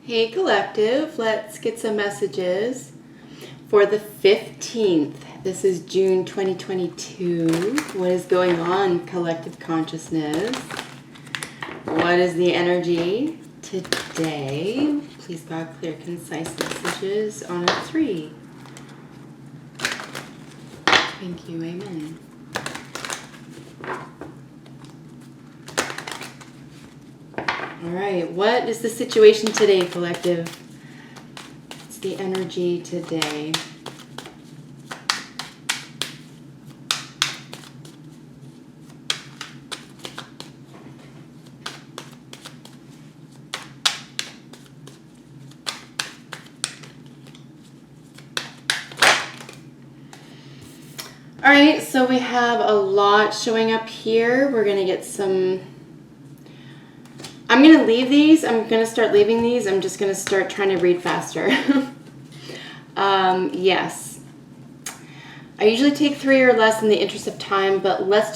Hey Collective, let's get some messages for the 15th. This is June 2022. What is going on, Collective Consciousness? What is the energy today? Please God, clear, concise messages on a 3. Thank you, amen. All right, what is the situation today, Collective? What's the energy today? All right, so we have a lot showing up here. We're going to get some... I'm going to leave these. I'm going to start leaving these. I'm just going to start trying to read faster. Yes. I usually take 3 or less in the interest of time, but let's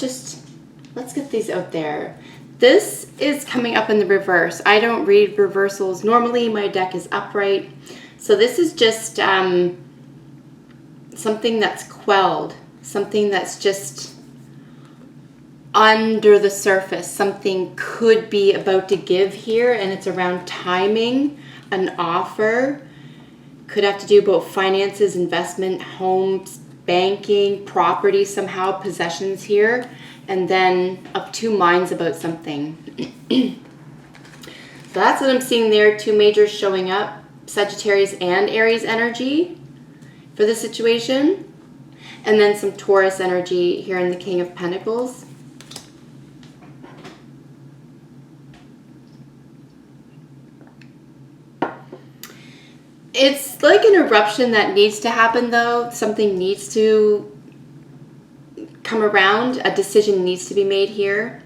get these out there. This is coming up in the reverse. I don't read reversals. Normally my deck is upright. So this is just something that's quelled. Something that's just under the surface. Something could be about to give here, and it's around timing, an offer. Could have to do about finances, investment, homes, banking, property somehow, possessions here, and then of 2 minds about something. So that's what I'm seeing there. 2 majors showing up, Sagittarius and Aries energy for the situation. And then some Taurus energy here in the King of Pentacles. It's like an eruption that needs to happen, though. Something needs to come around. A decision needs to be made here.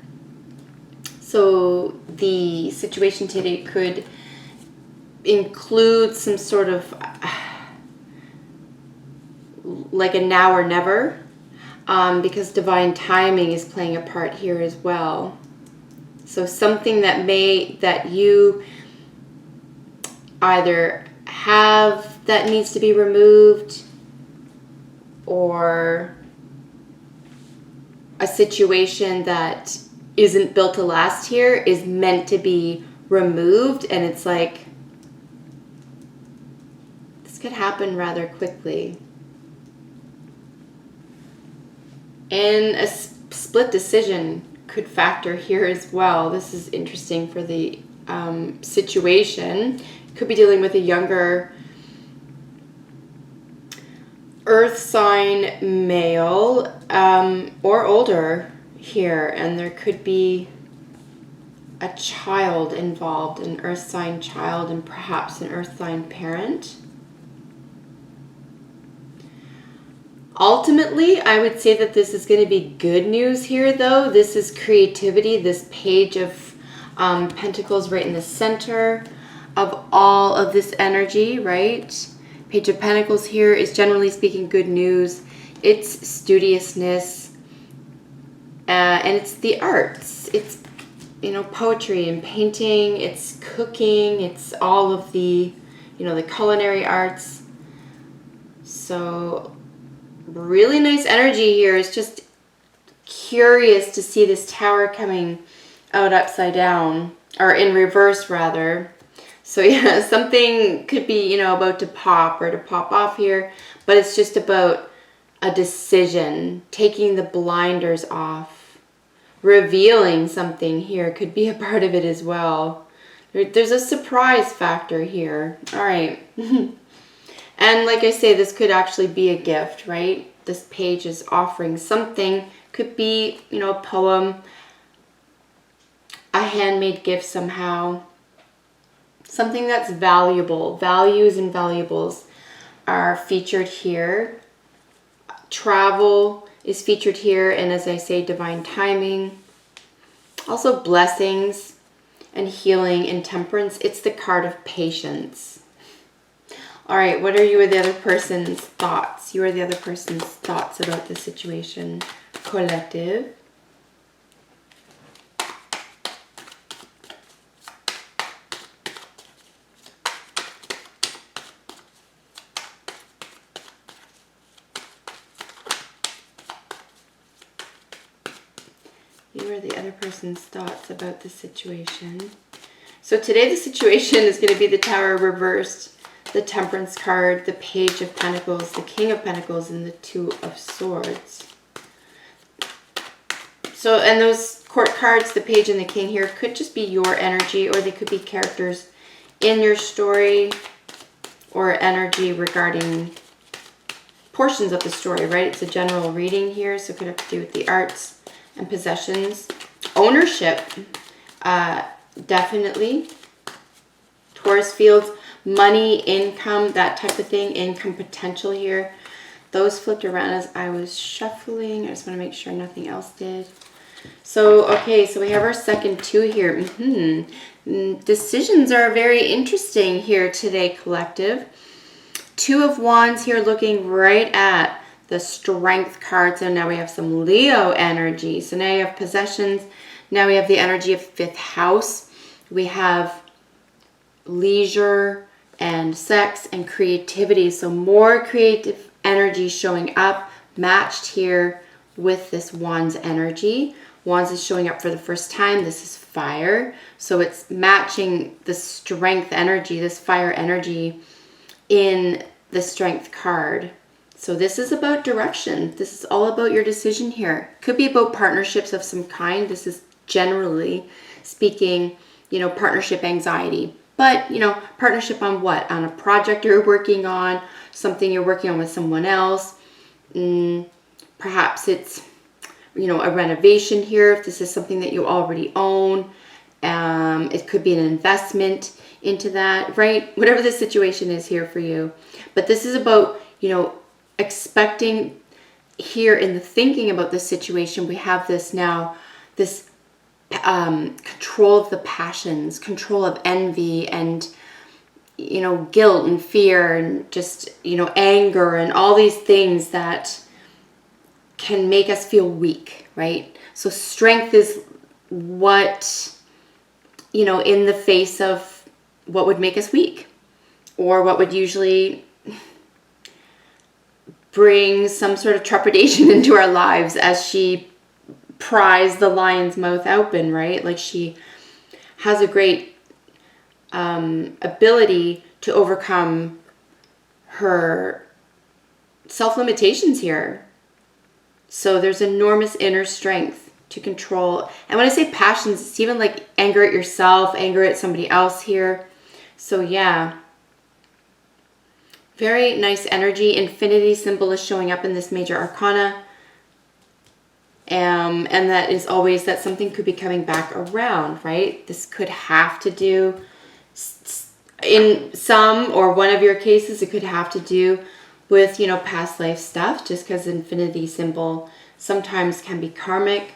So the situation today could include some sort of... like a now or never, because divine timing is playing a part here as well. So something that you either have that needs to be removed, or a situation that isn't built to last here is meant to be removed, and it's like this could happen rather quickly. And a split decision could factor here as well. This is interesting for the situation. Could be dealing with a younger earth sign male or older here. And there could be a child involved, an earth sign child, and perhaps an earth sign parent. Ultimately, I would say that this is going to be good news here, though. This is creativity, this Page of Pentacles right in the center of all of this energy, right? Page of Pentacles here is generally speaking good news. It's studiousness, and it's the arts. It's, poetry and painting, it's cooking, it's all of the, the culinary arts. So... really nice energy here. It's just curious to see this tower coming out upside down, or in reverse rather. So yeah, something could be, about to pop or to pop off here, but it's just about a decision, taking the blinders off, revealing something here could be a part of it as well. There's a surprise factor here. All right. And like I say, this could actually be a gift, right? This page is offering something. Could be, a poem, a handmade gift somehow. Something that's valuable. Values and valuables are featured here. Travel is featured here. And as I say, divine timing. Also blessings and healing and temperance. It's the card of patience. All right, what are you or the other person's thoughts? You are the other person's thoughts about the situation, Collective. you are the other person's thoughts about the situation. So today the situation is going to be the Tower reversed, the Temperance card, the Page of Pentacles, the King of Pentacles, and the Two of Swords. So, and those court cards, the Page and the King here, could just be your energy, or they could be characters in your story, or energy regarding portions of the story, right? It's a general reading here, so it could have to do with the arts and possessions. Ownership, definitely. Taurus fields, money, income, that type of thing, income potential here. Those flipped around as I was shuffling. I just want to make sure nothing else did. So, okay, so we have our second two here. Decisions are very interesting here today, collective. Two of Wands here looking right at the Strength card. So now we have some Leo energy. So now you have possessions. Now we have the energy of fifth house. We have leisure and sex and creativity. So more creative energy showing up, matched here with this Wands energy. Wands is showing up for the first time. This is fire. So it's matching the Strength energy, this fire energy in the Strength card. So this is about direction. This is all about your decision here. Could be about partnerships of some kind. This is generally speaking, you know, partnership anxiety. But, you know, partnership on what? On a project you're working on, something you're working on with someone else. Perhaps it's, you know, a renovation here, if this is something that you already own. It could be an investment into that, right? Whatever the situation is here for you. But this is about, you know, expecting here in the thinking about this situation. We have this now, this control of the passions, control of envy and, you know, guilt and fear and just, you know, anger and all these things that can make us feel weak, right? So strength is what, you know, in the face of what would make us weak, or what would usually bring some sort of trepidation into our lives as she pries the lion's mouth open, right? Like she has a great ability to overcome her self-limitations here. So there's enormous inner strength to control. And when I say passions, it's even like anger at yourself, anger at somebody else here. So yeah, very nice energy. Infinity symbol is showing up in this major arcana. And that is always that something could be coming back around, right? This could have to do, in some or one of your cases, it could have to do with, you know, past life stuff, just because infinity symbol sometimes can be karmic.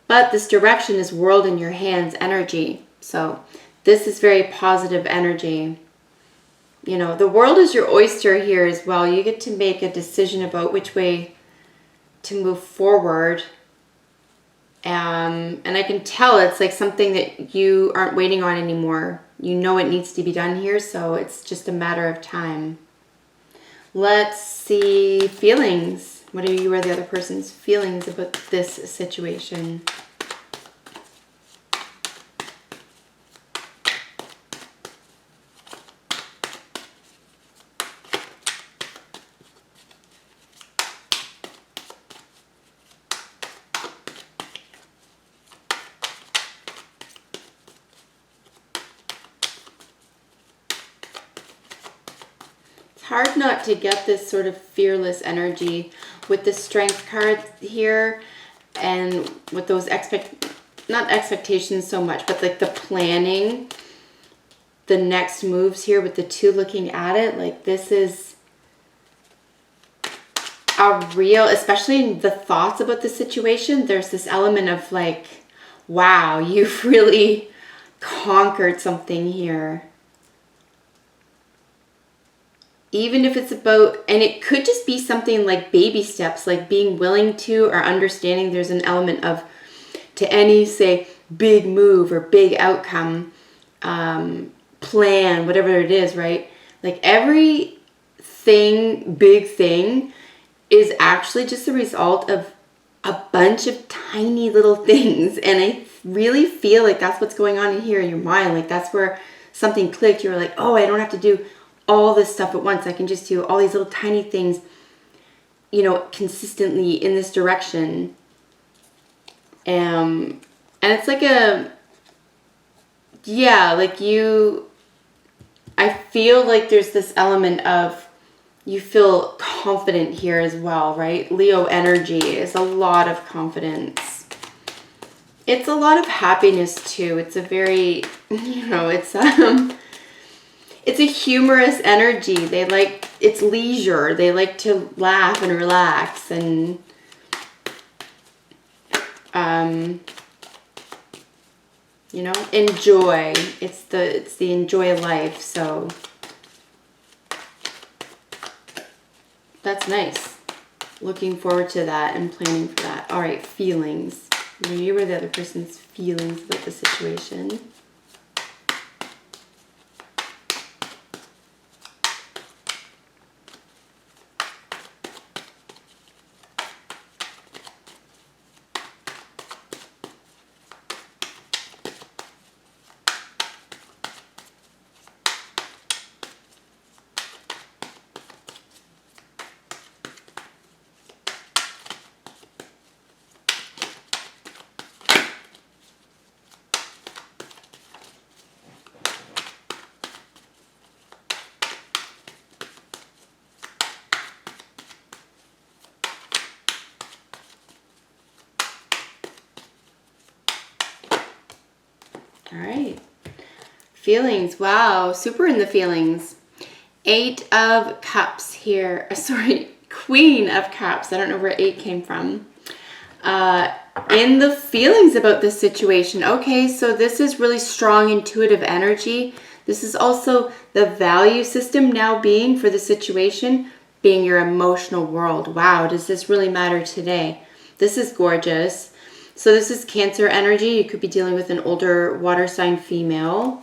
But this direction is world in your hands energy. So this is very positive energy. You know, the world is your oyster here as well. You get to make a decision about which way to move forward. And I can tell it's like something that you aren't waiting on anymore. You know it needs to be done here, so it's just a matter of time. Let's see feelings. What are you or the other person's feelings about this situation? Hard not to get this sort of fearless energy with the strength card here, and with those not expectations so much, but like the planning, the next moves here with the two looking at it. Like this is a real, especially in the thoughts about the situation, there's this element of like, wow, you've really conquered something here. Even if it's about, and it could just be something like baby steps, like being willing to or understanding there's an element of, to any, say, big move or big outcome, plan, whatever it is, right? Like every big thing is actually just the result of a bunch of tiny little things. And I really feel like that's what's going on in here in your mind. Like that's where something clicked. You were like, oh, I don't have to do all this stuff at once. I can just do all these little tiny things, you know, consistently in this direction. And it's like I feel like there's this element of you feel confident here as well, right? Leo energy is a lot of confidence. It's a lot of happiness too. It's a very, you know, it's a humorous energy. It's leisure. They like to laugh and relax and you know, enjoy. It's the enjoy life. So that's nice. Looking forward to that and planning for that. All right, feelings. You were the other person's feelings about the situation. All right. Feelings. Wow. Super in the feelings. 8 of Cups here. Sorry. Queen of Cups. I don't know where 8 came from. In the feelings about this situation. Okay. So this is really strong intuitive energy. This is also the value system now being for the situation, being your emotional world. Wow. Does this really matter today? This is gorgeous. So this is Cancer energy. You could be dealing with an older water sign female.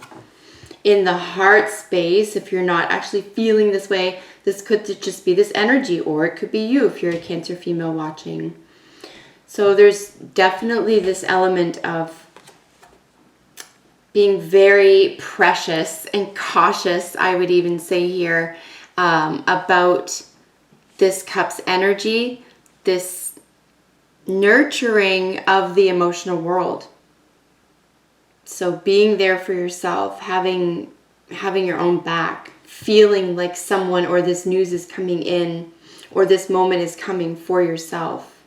In the heart space, if you're not actually feeling this way, this could just be this energy, or it could be you if you're a Cancer female watching. So there's definitely this element of being very precious and cautious, I would even say here, about this Cups energy, this nurturing of the emotional world. So being there for yourself, having your own back, feeling like someone or this news is coming in or this moment is coming for yourself.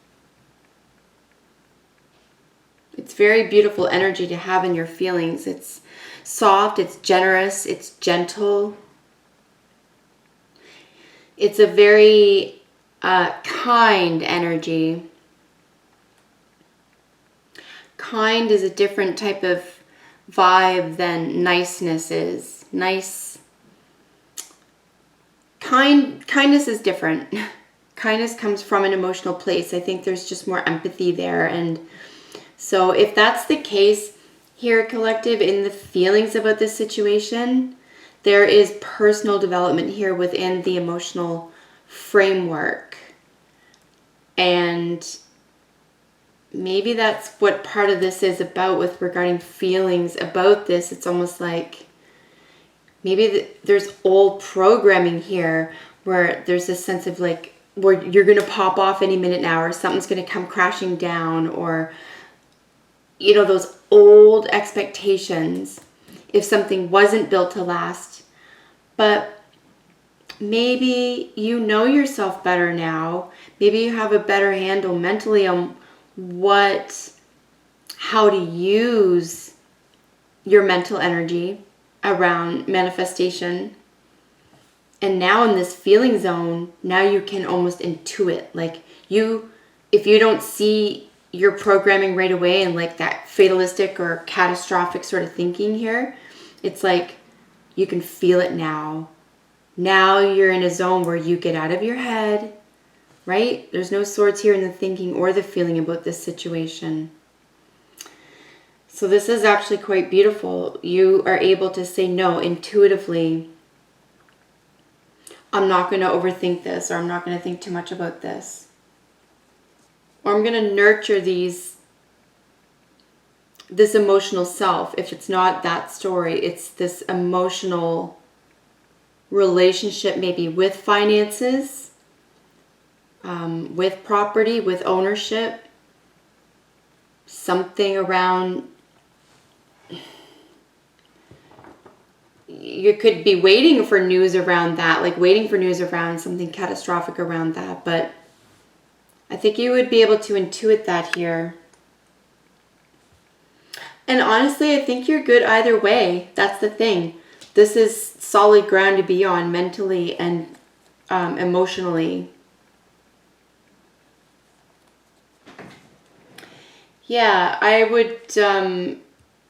It's very beautiful energy to have in your feelings. It's soft, it's generous, it's gentle. It's a very kind energy. Kind is a different type of vibe than niceness is. Kindness is different. Kindness comes from an emotional place. I think there's just more empathy there. And so if that's the case here, collective, in the feelings about this situation, there is personal development here within the emotional framework. And maybe that's what part of this is about with regarding feelings about this. It's almost like maybe there's old programming here where there's this sense of like, where you're going to pop off any minute now, or something's going to come crashing down, or, you know, those old expectations if something wasn't built to last. But maybe you know yourself better now. Maybe you have a better handle mentally on how to use your mental energy around manifestation. And now in this feeling zone, now you can almost intuit. Like if you don't see your programming right away and like that fatalistic or catastrophic sort of thinking here, it's like you can feel it now. Now you're in a zone where you get out of your head, right? There's no swords here in the thinking or the feeling about this situation. So this is actually quite beautiful. You are able to say no intuitively. I'm not going to overthink this, or I'm not going to think too much about this. or I'm going to nurture this emotional self. If it's not that story, it's this emotional relationship, maybe with finances, with property, with ownership, something around. You could be waiting for news around that, like waiting for news around something catastrophic around that, but I think you would be able to intuit that here. And honestly, I think you're good either way. That's the thing. This is solid ground to be on mentally and emotionally. Yeah, I would,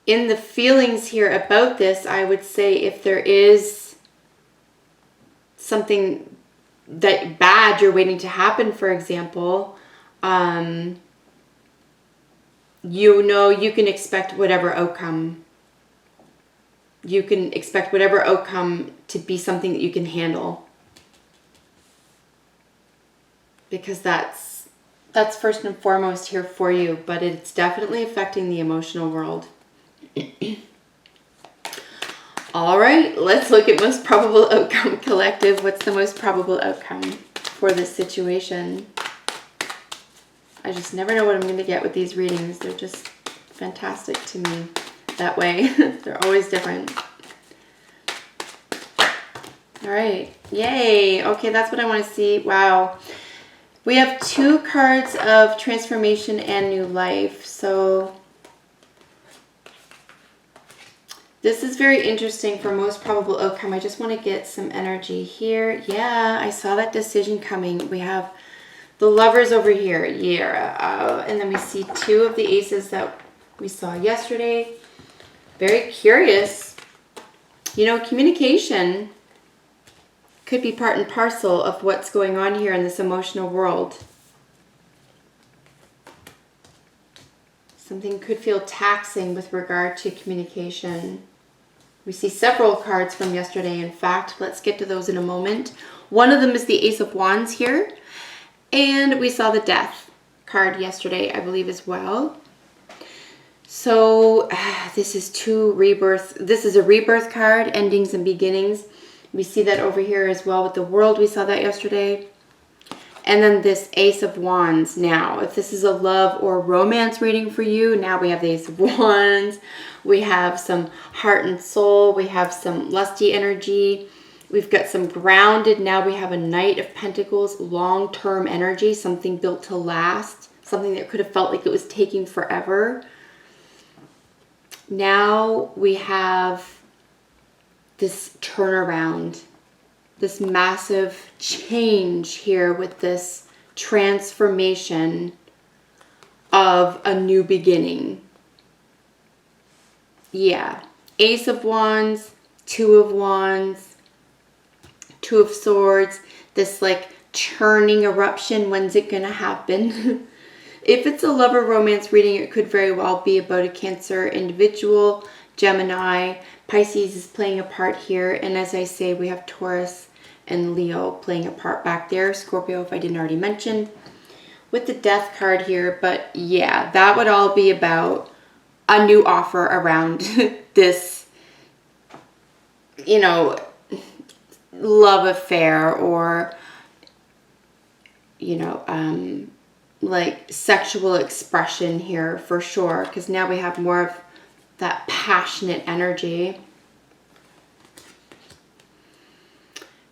in the feelings here about this, I would say if there is something that bad you're waiting to happen, for example, you know you can expect whatever outcome. You can expect whatever outcome to be something that you can handle. Because that's first and foremost here for you, but it's definitely affecting the emotional world. All right, let's look at most probable outcome, collective. What's the most probable outcome for this situation? I just never know what I'm going to get with these readings. They're just fantastic to me that way. They're always different. All right, yay. Okay, that's what I want to see. Wow. We have 2 cards of transformation and new life. So this is very interesting for most probable outcome. I just want to get some energy here. Yeah, I saw that decision coming. We have the Lovers over here. Yeah. And then we see 2 of the aces that we saw yesterday. Very curious. You know, communication could be part and parcel of what's going on here in this emotional world. Something could feel taxing with regard to communication. We see several cards from yesterday, in fact. Let's get to those in a moment. One of them is the Ace of Wands here. And we saw the Death card yesterday, I believe, as well. So this is 2 rebirth. This is a rebirth card, endings and beginnings. We see that over here as well with the World. We saw that yesterday. And then this Ace of Wands. Now, if this is a love or romance reading for you, now we have the Ace of Wands. We have some heart and soul. We have some lusty energy. We've got some grounded. Now we have a Knight of Pentacles, long-term energy, something built to last, something that could have felt like it was taking forever. Now we have this turnaround, this massive change here with this transformation of a new beginning. Yeah. Ace of Wands, 2 of Wands, 2 of Swords, this like churning eruption. When's it gonna happen? If it's a love or romance reading, it could very well be about a Cancer individual, Gemini, Pisces is playing a part here. And as I say, we have Taurus and Leo playing a part back there. Scorpio, if I didn't already mention, with the Death card here. But yeah, that would all be about a new offer around this, you know, love affair or, you know, like sexual expression here for sure. Because now we have more of that passionate energy.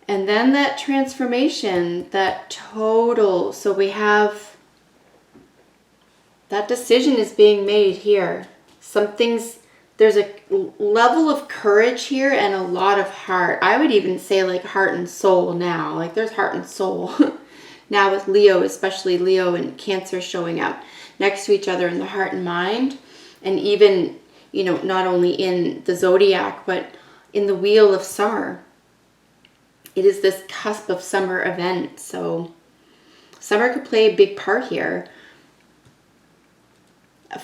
And then that transformation, that total. So we have that decision is being made here. There's a level of courage here and a lot of heart. I would even say like heart and soul now. Like there's heart and soul now with Leo, especially Leo and Cancer showing up next to each other in the heart and mind. And even, you know, not only in the zodiac, but in the wheel of summer. It is this cusp of summer event. So summer could play a big part here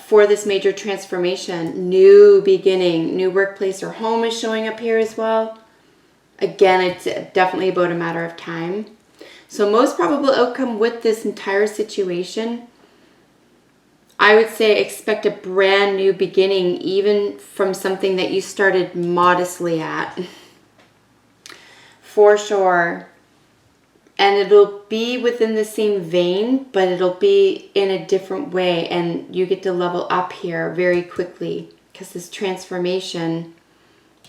for this major transformation. New beginning, new workplace or home is showing up here as well. Again, it's definitely about a matter of time. So most probable outcome with this entire situation, I would say expect a brand new beginning, even from something that you started modestly at. For sure. And it'll be within the same vein, but it'll be in a different way. And you get to level up here very quickly because this transformation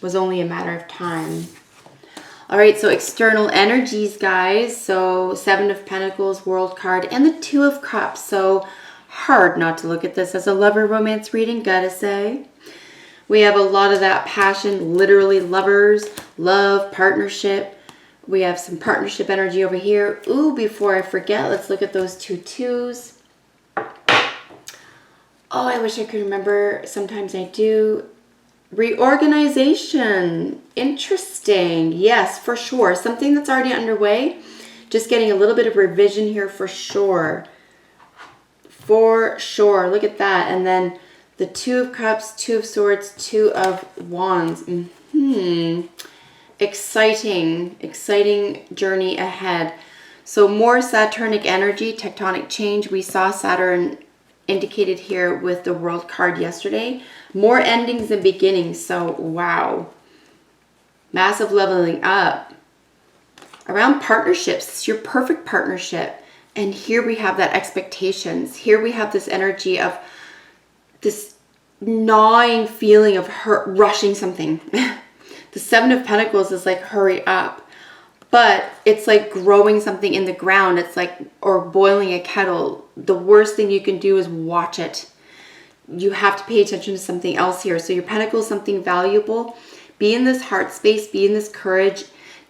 was only a matter of time. All right, so external energies, guys. So 7 of Pentacles, World card, and the 2 of Cups. So hard not to look at this as a lover romance reading, gotta say. We have a lot of that passion, literally lovers, love, partnership. We have some partnership energy over here. Ooh, before I forget, let's look at those 2 twos. Oh, I wish I could remember. Sometimes I do. Reorganization. Interesting. Yes, for sure. Something that's already underway. Just getting a little bit of revision here for sure. For sure. Look at that. And then the 2 of Cups, 2 of Swords, 2 of Wands. Exciting journey ahead. So more Saturnic energy, tectonic change. We saw Saturn indicated here with the World card yesterday. More endings and beginnings. So wow. Massive leveling up. Around partnerships. It's your perfect partnership. And here we have that expectations. Here we have this energy of this gnawing feeling of rushing something. The 7 of Pentacles is like, hurry up. But it's like growing something in the ground. It's like, or boiling a kettle. The worst thing you can do is watch it. You have to pay attention to something else here. So your Pentacle is something valuable. Be in this heart space. Be in this courage.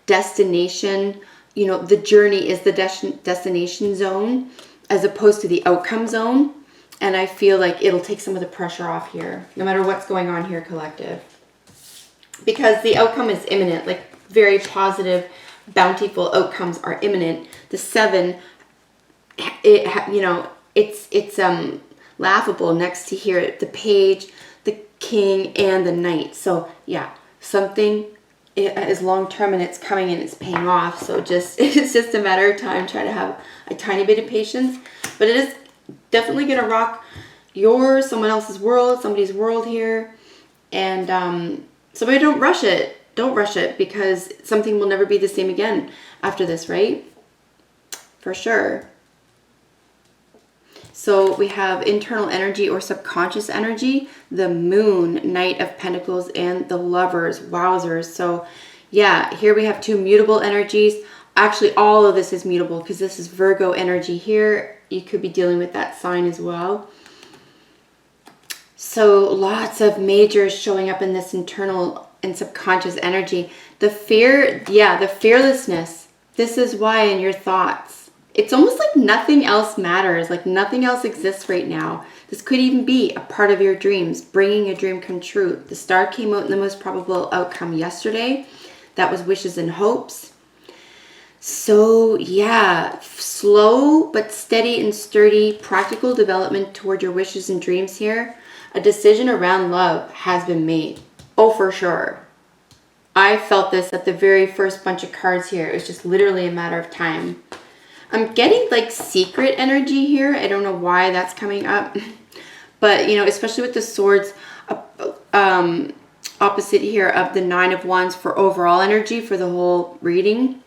Destination. You know, the journey is the destination zone as opposed to the outcome zone. And I feel like it'll take some of the pressure off here. No matter what's going on here, collective. Because the outcome is imminent, like very positive, bountiful outcomes are imminent. The 7, it's laughable next to here the Page, the King, and the Knight. So yeah, something is long term and it's coming and it's paying off. So it's just a matter of time. Try to have a tiny bit of patience, but it is definitely gonna rock someone else's world, somebody's world here, and somebody don't rush it. Don't rush it because something will never be the same again after this, right? For sure. So we have internal energy or subconscious energy, the Moon, Knight of Pentacles, and the Lovers. Wowzers. So yeah, here we have 2 mutable energies. Actually, all of this is mutable because this is Virgo energy here. You could be dealing with that sign as well. So lots of majors showing up in this internal and subconscious energy. The fear, yeah, the fearlessness. This is why in your thoughts. It's almost like nothing else matters, like nothing else exists right now. This could even be a part of your dreams, bringing a dream come true. The star came out in the most probable outcome yesterday. That was wishes and hopes. So yeah, slow but steady and sturdy practical development toward your wishes and dreams here. A decision around love has been made. Oh, for sure. I felt this at the very first bunch of cards here. It was just literally a matter of time. I'm getting like secret energy here. I don't know why that's coming up. But, you know, especially with the swords opposite here of the 9 of Wands for overall energy for the whole reading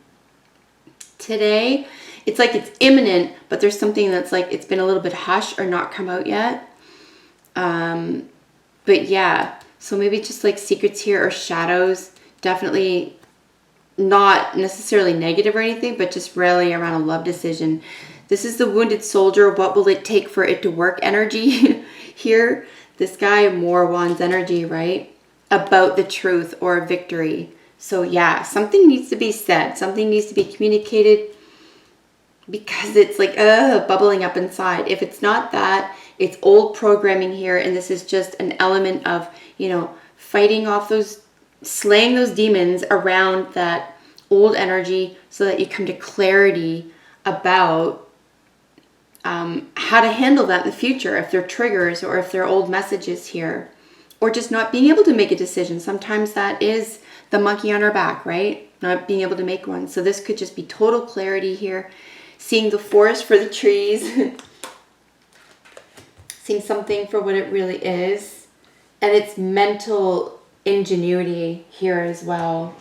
today. It's like it's imminent, but there's something that's like it's been a little bit hush or not come out yet. But yeah, so maybe just like secrets here or shadows, definitely not necessarily negative or anything, but just really around a love decision. This is the wounded soldier. What will it take for it to work energy here? This guy, more Wands energy, right? About the truth or victory. So yeah, something needs to be said. Something needs to be communicated because it's like bubbling up inside. If it's not that, it's old programming here, and this is just an element of, you know, fighting off those, slaying those demons around that old energy so that you come to clarity about how to handle that in the future, if they're triggers or if they're old messages here, or just not being able to make a decision. Sometimes that is the monkey on our back, right? Not being able to make one. So this could just be total clarity here, seeing the forest for the trees. seeing something for what it really is. And it's mental ingenuity here as well.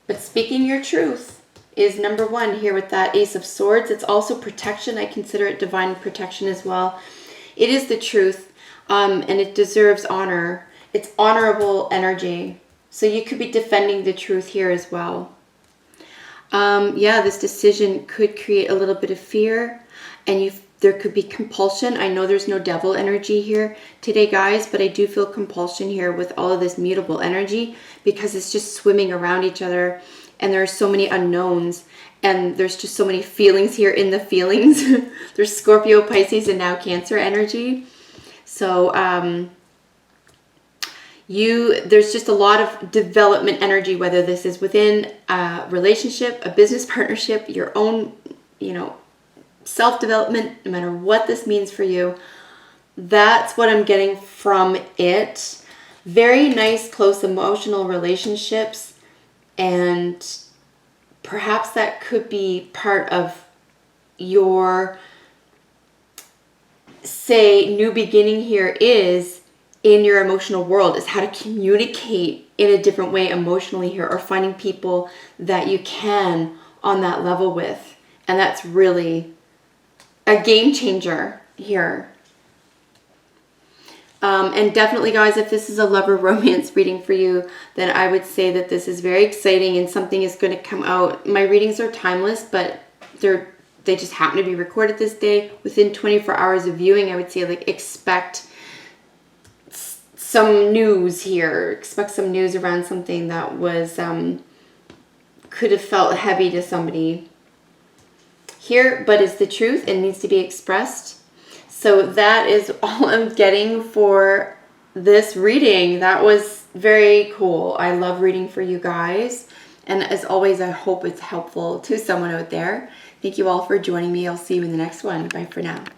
But speaking your truth is number one here with that Ace of Swords. It's also protection. I consider it divine protection as well. It is the truth, and it deserves honor. It's honorable energy. So you could be defending the truth here as well. Yeah, this decision could create a little bit of fear, and there could be compulsion. I know there's no devil energy here today, guys, but I do feel compulsion here with all of this mutable energy because it's just swimming around each other, and there are so many unknowns, and there's just so many feelings here in the feelings. There's Scorpio, Pisces, and now Cancer energy. So there's just a lot of development energy, whether this is within a relationship, a business partnership, your own, self-development, no matter what this means for you. That's what I'm getting from it. Very nice, close emotional relationships, and perhaps that could be part of your, say, new beginning here is in your emotional world, is how to communicate in a different way emotionally here, or finding people that you can on that level with. And that's really a game changer here. And definitely, guys, if this is a lover romance reading for you, then I would say that this is very exciting and something is going to come out. My readings are timeless, but they just happen to be recorded this day. Within 24 hours of viewing, I would say, like, expect some news here. Expect some news around something that was could have felt heavy to somebody here, but it's the truth and needs to be expressed. So that is all I'm getting for this reading. That was very cool. I love reading for you guys. And as always, I hope it's helpful to someone out there. Thank you all for joining me. I'll see you in the next one. Bye for now.